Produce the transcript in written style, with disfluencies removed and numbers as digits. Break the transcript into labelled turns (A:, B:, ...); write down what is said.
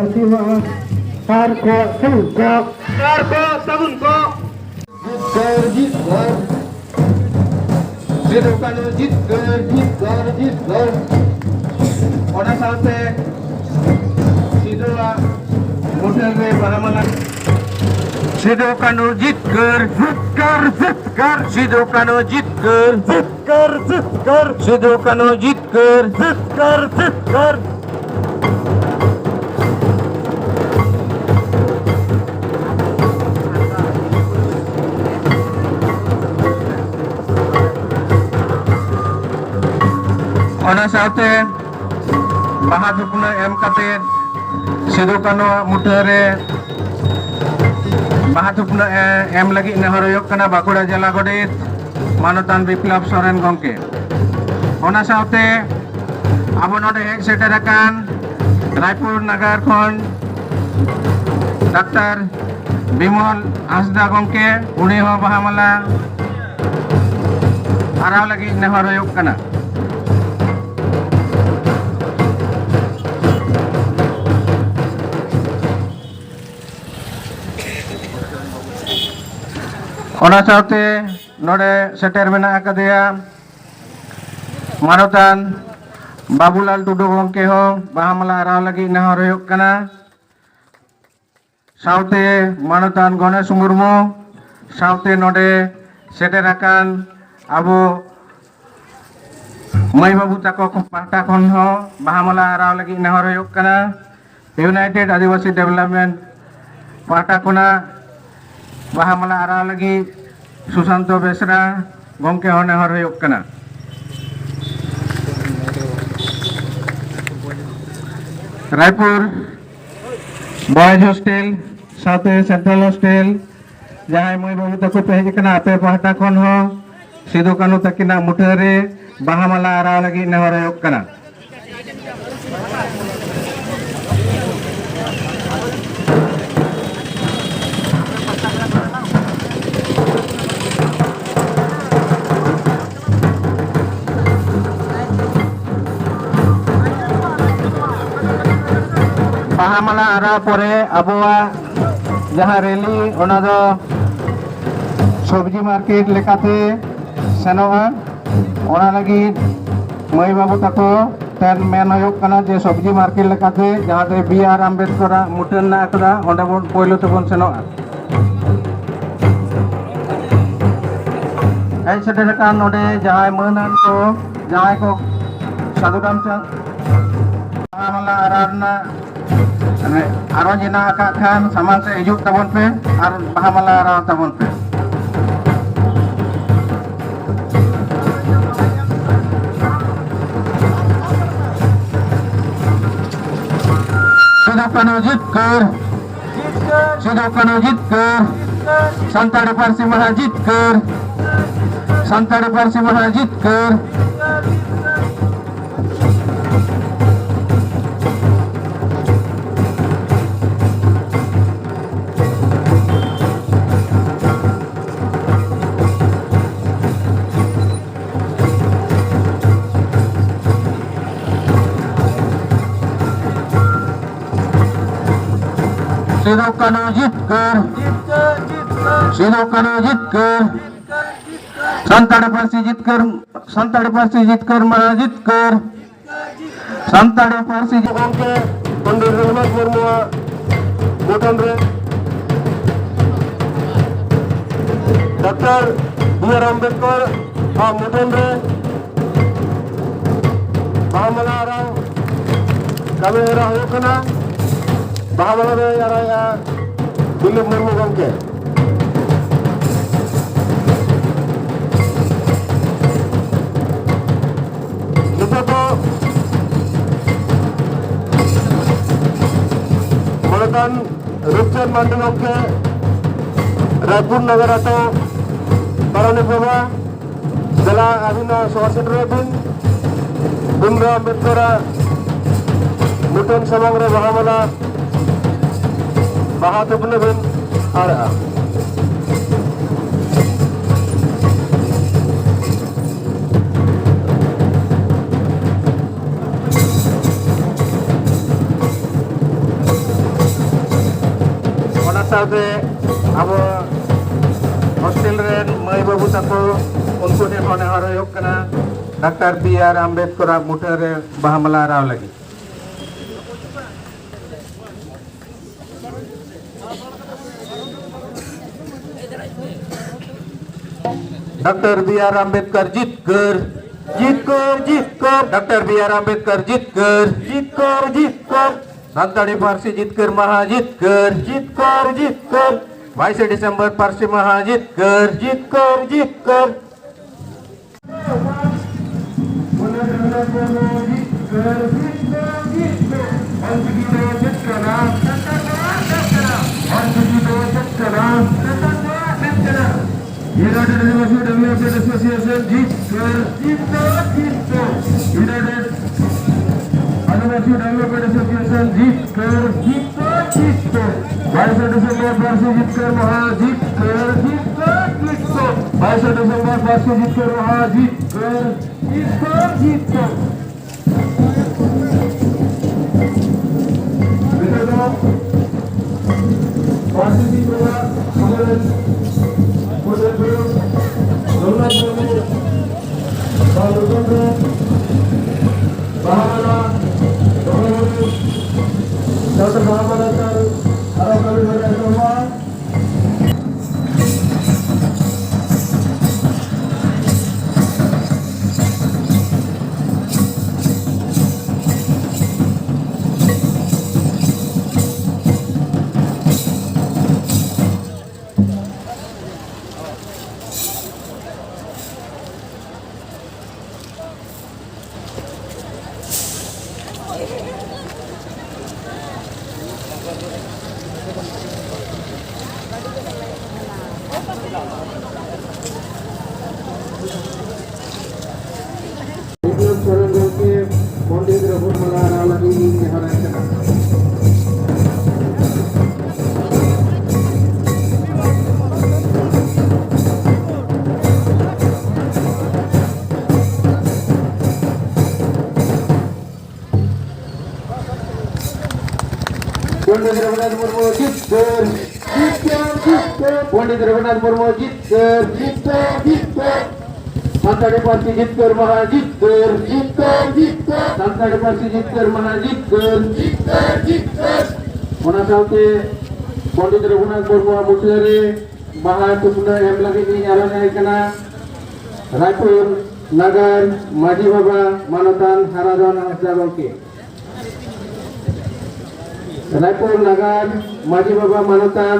A: Persiwa Tarko Sulko
B: Tarko Sabunko
A: Jitkar
B: Sidhu Kanu Jitkar Ona saute Sidhu Muter Re Bahamala Sidhu Kanu Jitkar Sidhu Kanu Jitkar Sidhu Kanu Jitkar Ona saute Baha Thupna em kate Sidhu Kanu Mutere Baha Thupna em lagi nehor huyuk kana Bankura Jela Godit Manotan Biplab Soren Gongke. Ona saute abo node hej seter akan Raipur Nagar khon Dr. Bimol Hasda Gongke uni ho bahamala araw lagi nehor huyuk kana. Ona saute node seter mena akadea Manotan Babulal Tudu Gongke ho bahamala araw lagi nehor huyuk kana. Saute Manotan Ganesh Murmu saute node seter akan abo Mai Babu tako pahta khon ho bahamala araw lagi nehor huyuk kana. United Adivasi Development pahta khona bahamala araw lagi Susanto Besra Gongke ho nehor huyuk kana. Raipur Boys Hostel साथे central hostel जहां मैं बाबू तक पे हजना पे पहटा खन हो सिधु कानु तकिना मुठरे बाहामाला आराव लगी नेहर huyuk kana. Bahamala ara pore abuwa jaha rally ona do sobji market lekate senoa ona lagi mai babu tako ten men huyuk kana je sobji market lekate jaha te BR Ambedkar muten na akada onda bon poilo tebon senoa. Ai sederkan ode jahai meunan ko jahai ko sadudam cang bahamala arana aro jina akak khan saman se hijuk tabon pe ar bahamala araw tabon pe. Sidhu Kanu Jitkar Sidhu Kanu Jitkar Santari Parsi Maha Jitkar Santari Parsi Maha Jitkar. Sidhu Kanu Jitkar Sidhu Kanu Jitkar Santari Parsi Jitkar Maha Jitkar Santari Parsi Gongke Pandit Raghunath Murmu Mutan re Dr. B.R. Ambedkar Mutan re bahamala araw kami era huyuk kana bahamala re araya Dilip Murmu Gongke. Nito Manotan Rupchan Mandu Gongke Raipur Nagar atau Parane Prabha Jala Adina Swasin Rabin Bimra Ambedkar Mutan Samang re bahamala Baha Thupna bin ara. साथे अब hostel rain मई बाबू तको उनको ने होने हर कना doctor B R. Ambedkar Muthe रे बाहमला राव लगी doctor B R. Ambedkar जीतकर जीतकर जीतकर डॉक्टर बी.आर. आम्बेडकर जीतकर जीतकर जीतकर सान्ताड़ी पारसी जीतकर महाजीतकर जीतकर जीतकर 22 डिसेंबर पारसी महाजीतकर जीतकर जीतकर United University Development Association जीतकर जीतकर जीतकर United University Development Association जीतकर जीतकर जीतकर 22 दिसंबर पारसी जीतकर महाजीतकर जीतकर जीतकर 22 दिसंबर पारसी जीतकर महाजीतकर जीतकर जीतकर पारसी जीतकर पंडित रघुमला राव लगी पंडित रघुनाथ मुर्मू जीतकर पंडित रघुनाथ मुर्मू जीतकर सान्ताड़ी पारसी जीतकर महाजीतकर जीतकर जीतकर सान्ताड़ी पारसी जीतकर महाजीतकर जीतकर जीतकर ओना साथे पंडित रघुनाथ मुर्मू मुठियारे बाहा तुमना एम लगी नि आलोचना कना रायपुर नगर माजी बाबा मानतान हाराधन हांसदा गंके रायपुर नगर माजी बाबा मानतान